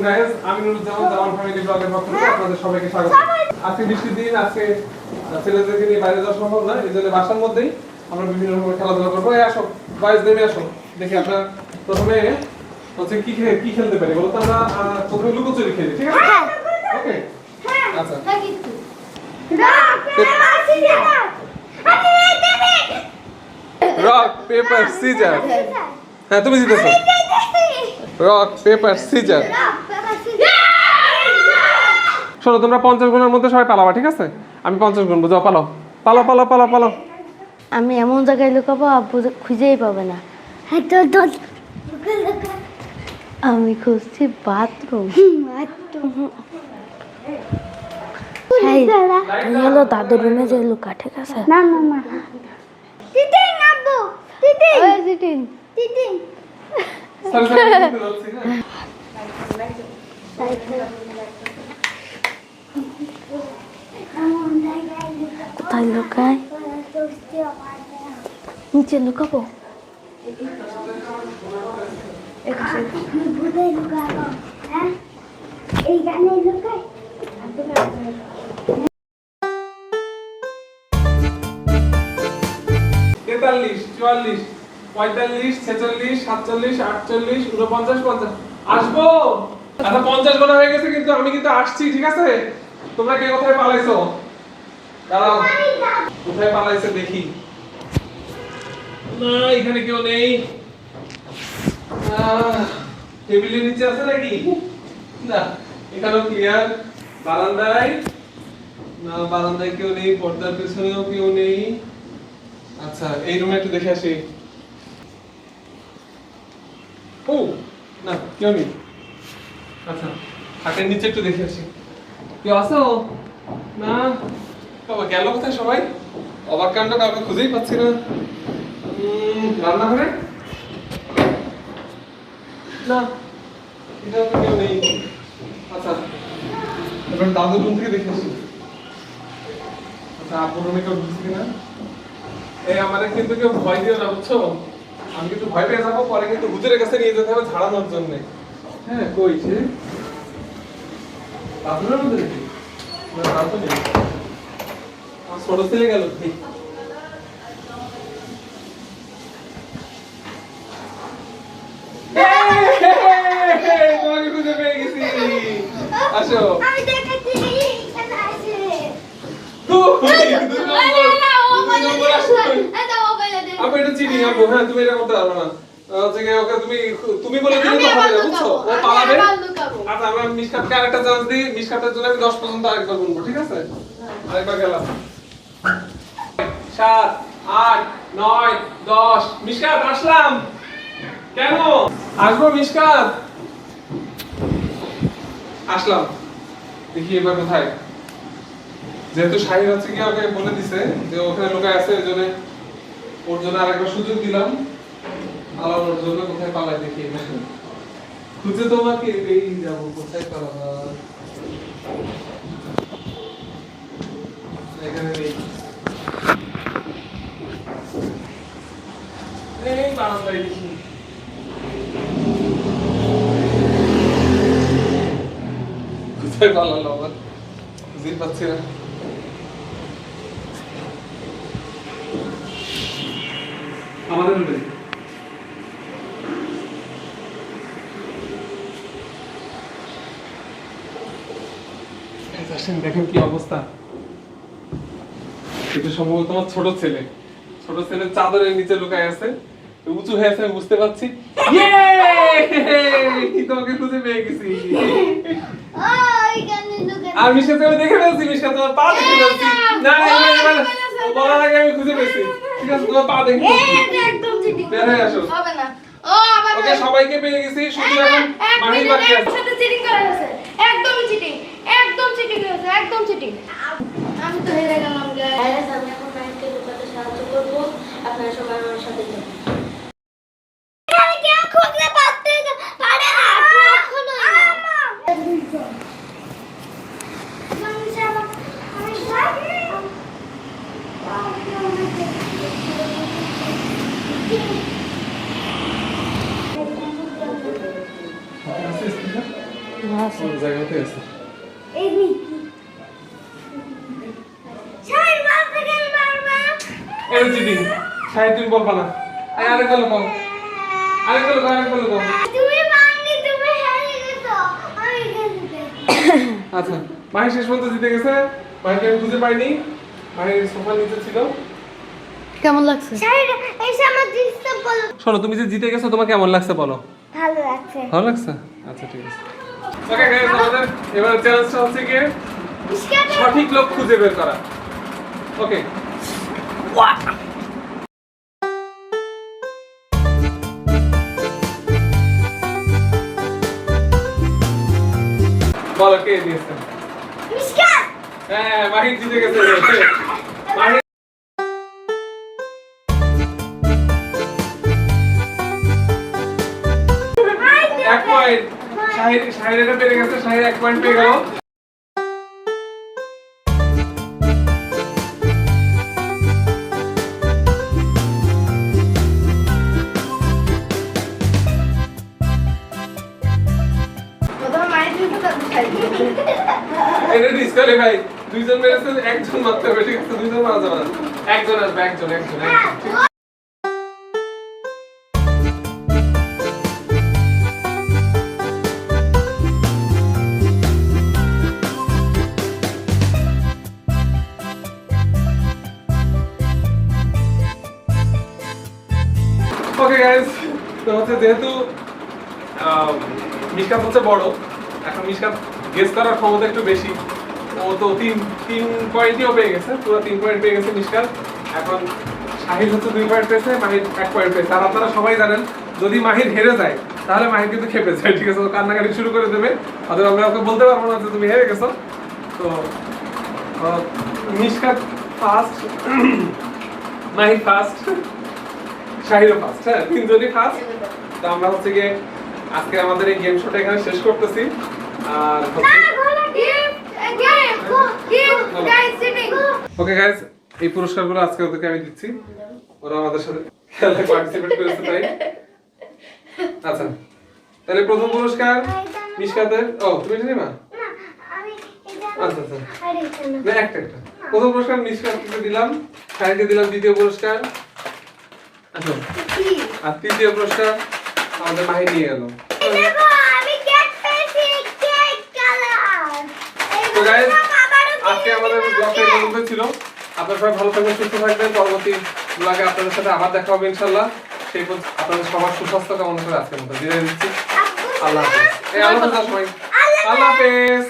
Guys, আমি নুরুজ্জামান জামান family ব্লগের পক্ষ থেকে আপনাদের সবাইকে স্বাগত। আজকে বৃষ্টির দিন, আজকে ছেলেদেরকে নিয়ে বাইরে যাওয়া সম্ভব না, এই জন্য বাসার মধ্যেই আমরা বিভিন্ন রকমের খেলাধুলা করবো। এই আসো গাইস, নেমে আসো, দেখি আপনারা প্রথমে হচ্ছে কি খেলতে পারি বলো তো? আমরা প্রথমে লুকোচুরি খেলি, ঠিক আছে? ওকে, আচ্ছা। Rock paper scissor. হ্যাঁ, তুমি জিতেছো। Rock paper scissor. শোনো, তোমরা 50 গুণের মধ্যে সবাই পালাবা, ঠিক আছে? আমি 50 গুণ, বুঝাও, পালাও পালাও পালাও পালাও পালাও। আমি এমন জায়গায় লুকাবো আব্বু খুঁজেই পাবে না। আমি খুঁজছি বাথরুম। হলো দাদুর রুমে যে লুকা, ঠিক আছে? না না না টিটিং আব্বু টিটিং ওই জিটিন টিটিং সরি সরি, জিতে যাচ্ছি। কোথায় লুকায়? নিচে লুকাবো। এই গানে লুকাই। 43, 44, 45, 46, 47, 48, 49, 50। আসবো। আচ্ছা, 50 গোনা হয়ে গেছে, কিন্তু আমি কিন্তু আসছি, ঠিক আছে? তোমরা কে কোথায় পালাইছো? দাঁড়াও, কোথায় পালাইছে দেখি। না, এখানে কেউ নেই। টেবিলের নিচে আছে নাকি? না, এখানেও ক্লিয়ার। বারান্দায় না, বারান্দায় কেউ নেই, পর্দার পেছনেও কেউ নেই। আচ্ছা, এই রুমে একটু দেখে আসি। ও না, কেউ নেই। আচ্ছা, খাটের নিচে একটু দেখে আসি। কেউ আছো? না, বাবা গেল কোথায় সবাই? অবাক কাণ্ড, কাউকে খুঁজেই পাচ্ছি না। রান্নাঘরে না, এটাও তো কেউ নেই। আচ্ছা, এবার দাদুর রুম থেকে দেখে আসি। আচ্ছা, আপুর রুমে কেউ ঢুকছে কিনা? এই আমাদের কিন্তু কেউ ভয় দিও না, বুঝছো? আমি কিন্তু ভয় পেয়ে যাবো, পরে কিন্তু হুজুরের কাছে নিয়ে যেতে হবে ঝাড়ানোর জন্য। হ্যাঁ, কই সে? আপনার মধ্যে নাকি? না, তার তো নেই। আমার ছোট ছেলে গেল ঠিক। তোমাকে খুঁজে পেয়ে গেছি। আসো। আমি দেখেছি এখানে আছে। আপু, এটা চিনি আপু। হ্যাঁ, তুমি এটা করতে পারবে না। হচ্ছে কি, ওকে তুমি বলে দিলে তো হবে না, বুঝছো? ও পালাবে। আচ্ছা, আমরা মিশকাতকে আরেকটা চান্স দিই। মিশকাতের জন্য আমি 10 পর্যন্ত আরেকবার গুনবো, ঠিক আছে? আরেকবার গেলাম। 7, 8, 9, 10। মিশকাত, আসলাম। কেন আসবো? মিশকাত, আসলাম। দেখি এবার কোথায়। যেহেতু শাহিদ হচ্ছে কি ওকে বলে দিছে যে ওখানে লোকায় আছে, ওই জন্য ওর জন্য আরেকবার সুযোগ দিলাম। পালানোর জন্য কোথায় পালাই দেখি। খুঁজে তোমাকে পেয়ে যাবো, কোথায় পালাবা? এখানে নেই। এই বারান্দায় দেখি। কোথায় পালালো আবার? খুঁজেই পাচ্ছি না। আমাদের রুমে দেখেন কি অবস্থা। এটা সম্ভবত আমার ছোট ছেলে চাদরের নিচে লুকায় আছে, উঁচু হয়ে আছে, আমি বুঝতে পারছি। তোমাকে খুঁজে পেয়ে গেছি। আর মিশকাতে আমি দেখে ফেলছি। মিশকাত, তোমার পা দেখে ফেলছি। না, বলার আগে আমি খুঁজে পেয়েছি। ঠিক আছে, তোমার পা দেখে ফেলছি। বের হয়ে আসো। ওকে, সবাইকে পেয়ে গেছি, শুধু এখন মাহির বাকি আছে। একদম চিটিং, একদম চিটিং হয়েছে, একদম চিটিং। আমি তো হেরে গেলাম গাইস। আমি এখন মাইকে লুকাতে সাহায্য করব, আপনারা সবাই আমার সাথে যান। এখানে কেউ খুঁজে পাচ্ছে না, পারে না, এখনো না। না আছে জায়গা হতে আছে এই নি শাহিন বাবা কেন মারবা এই চিঠি সাহেব তুমি বলবা না আরেকবার বল আরেকবার বল তুমি মারনি তুমি হেরে গেছো আমি গেছি আচ্ছা মাহি শেষ পর্যন্ত জিতে গেছে মাহিকে আমি খুঁজে পাইনি মাহি সোফার নিচে ছিল কেমন লাগছে শাহিন এই সময় ডিস্টার্ব করো শোনো তুমি যে জিতে গেছো তোমার কেমন লাগছে বলো ভালো লাগছে ভালো লাগছে আচ্ছা ঠিক আছে ওকে গাইস আমাদের এবার চ্যালেঞ্জটা হচ্ছে কি সঠিক লোক খুঁজে বের করা ওকে বলো কে দিয়েছে মিশকাত হ্যাঁ মাহি জিতে গেছে মাহি এক পয়েন্ট শাহির এটা পেরে গেছে শাহির 1 পয়েন্ট পেয়ে গেল প্রথমে মায়ের দিকে তাতে খাইছি এটা ডিসকালে ভাই দুইজন মেরেছে একজন মারতে হবে ঠিক আছে দুইজন মারা যাবে না একজন আসবে একজন ওকে গাইস তো হচ্ছে যেহেতু মিশকাত হচ্ছে বড় এখন মিশকাত গেস করার ক্ষমতা একটু বেশি ও তো তিন পয়েন্টও পেয়ে গেছে পুরো 3 পয়েন্ট পেয়ে গেছে মিশকাত এখন শাহিদ হচ্ছে 2 পয়েন্ট পেয়েছে মাহির 1 পয়েন্ট পেয়েছে আর আপনারা সবাই জানেন যদি মাহির হেরে যায় তাহলে মাহির কিন্তু খেপে যায় ঠিক আছে ও কান্নাকাটি শুরু করে দেবে অথবা আমরা ওকে বলতে পারবো না যে তুমি হেরে গেছো তো মিশকাত ফার্স্ট মাহির ফার্স্ট শাহিরও ফার্স্ট হ্যাঁ তিনজনই ফার্স্ট তো আমরা হচ্ছে গিয়ে আজকে আমাদের এই গেম শোটা এখানে শেষ করতেছি আর ওকে গাইস এই পুরস্কারগুলো আজকে ওদেরকে আমি দিচ্ছি ওরা আমাদের সাথে খেলায় পার্টিসিপেট করেছে তাই আচ্ছা তাহলে প্রথম পুরস্কার মিশকাতের ও তুমি জানি না আমি আচ্ছা আচ্ছা আরে না একটা প্রথম পুরস্কার মিশকাতকে দিলাম শাহিরকে দিলাম দ্বিতীয় পুরস্কার আচ্ছা আর তৃতীয় পুরস্কার আমাদের মাহি নিয়ে গেল দেখো আমি কেক পেয়েছি কেক কালার তো গাইস আজকে আমাদের ব্লগটা এই পর্যন্ত ছিল আপনারা সবাই ভালো থাকবেন সুস্থ থাকবেন পরবর্তী ব্লগে আপনাদের সাথে আবার দেখা হবে ইনশাআল্লাহ সেই পর্যন্ত আপনাদের সবার সুস্বাস্থ্য কামনা করে আজকের মতো বিদায় নিচ্ছি আল্লাহ হাফেজ আল্লাহ হাফেজ সবাই আল্লাহ হাফেজ